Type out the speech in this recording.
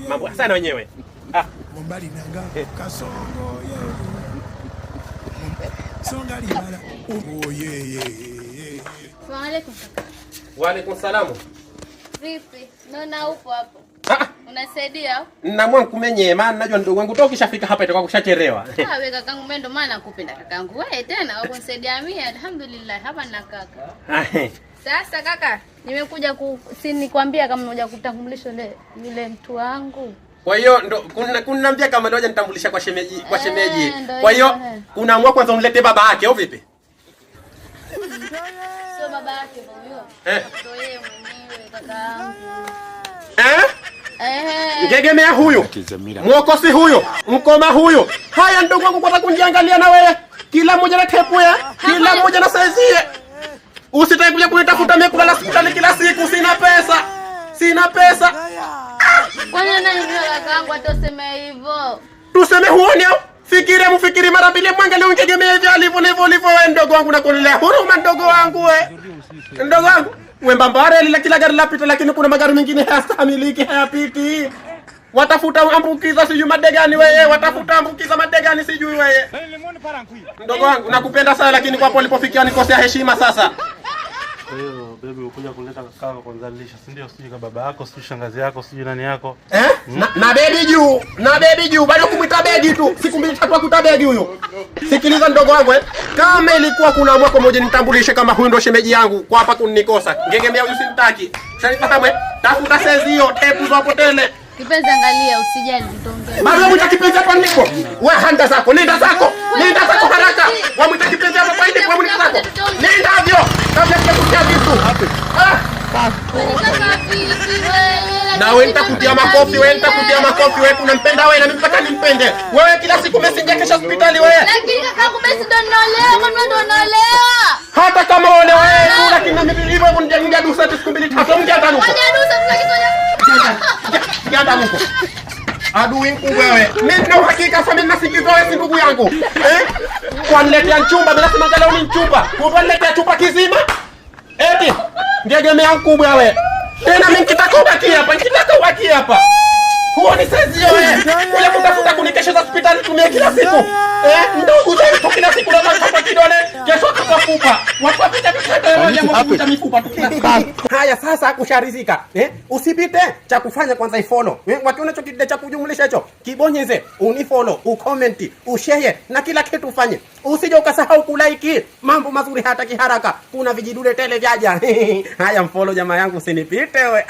Mambo sana wenyewe. Mbali nanga kasongo songa libala Assalamu alaykum kaka. Wa alaykum salamu. Vipi? Naona upo hapo. Unasaidia? Na mwangu kumenye maana najua ndugu wangu toka kishafika hapa itakuwa kushachelewa. Wewe kakangu mimi ndo maana nakupenda kakangu. Wewe tena wakunisaidia mimi alhamdulillah hapa na kaka. Sasa kaka, nimekuja si nikwambia kama unakuja kutambulisha yule mtu wangu. Kwa hiyo ndo kunaniambia kama ndio nitambulisha kwa shemeji, Kwa hiyo unaamua kwanza umlete baba yake au vipi? Sio baba yake huyo. Ndio yeye mwenyewe kakaangu. Ngegemea huyo. Mwokosi huyo. Mkoma huyo. Haya ndugu wangu kwa kuniangalia na wewe. Kila mmoja na tepu ya. Kila mmoja na saizie. Usitaki kuja kunitafuta mimi kulala hospitali kila siku, sina pesa. Kwa nini kakaangu atoseme hivyo? Tuseme huoni au? Fikiri mara mbili mwangalie ungegemea hivi alivyo wewe ndogo wangu na kunilea. Huruma ndogo wangu wewe. Ndogo wangu, wewe mbambare ile kila gari lapita lakini kuna magari mengine hayastamiliki hayapiti. Watafuta ambukiza sijui madegani wewe, watafuta ambukiza madegani sijui wewe. Ndogo wangu nakupenda sana lakini kwa polipofikia nikosea heshima sasa. Kwa hiyo baby ukuja kuleta kaka kunzalisha, si ndio? Sijui kama baba yako, sijui shangazi yako, sijui nani yako. Na baby juu, bado kumuita baby tu. Siku mbili tatu akuta baby huyo. Sikiliza ndogo wangu kama ilikuwa kuna mwako mmoja nitambulishe kama huyu ndo shemeji yangu kwa hapa kunikosa. Ngegemea huyu simtaki. Shanifahamu tafuta sezi hiyo, tepu za potele. Kipenzi angalia usijali tutaongea. Bado mwita kipenzi hapa niko. Wewe handa zako, nenda zako haraka. Wewe mwita kipenzi hapa kwa wewe mwita zako. Nenda hivyo. Kabla sijakutia vitu. Na wewe nitakutia makofi, wewe unampenda wewe na mimi mpaka nimpende. Wewe kila siku message kesho hospitali wewe. Lakini kakaangu mimi ndo naolewa, kwa nini ndo naolewa? Hata kama unaolewa wewe lakini na mimi hivyo kunijengea dusa siku mbili tatu mjatanuko. Mjatanuko. Adui mkubwa wewe. Mimi na uhakika sasa mimi nasikizwa wewe si ndugu yangu. Kwa niletea chumba bila sema leo ni chumba. Kwa niletea chumba kizima. Eti ngegemea mkubwa wewe. Tena mimi nitakubaki hapa. Huo ni saizi wewe. Ule kutafuta kunikesha hospitali tumie kila siku. Ndugu zetu kila siku na kwa kidole. Kesho atakufa. Watu wapita kuta mifupa tukina. Haya sasa kusharizika. Usipite cha kufanya kwanza ifollow. Watu unachokidai cha kujumlisha hicho. Kibonyeze, unifollow, ucomment, ushare na kila kitu ufanye. Usije ukasahau kulike. Mambo mazuri hata kiharaka. Kuna vijidude tele vyaja. Haya mfollow jamaa yangu usinipite wewe.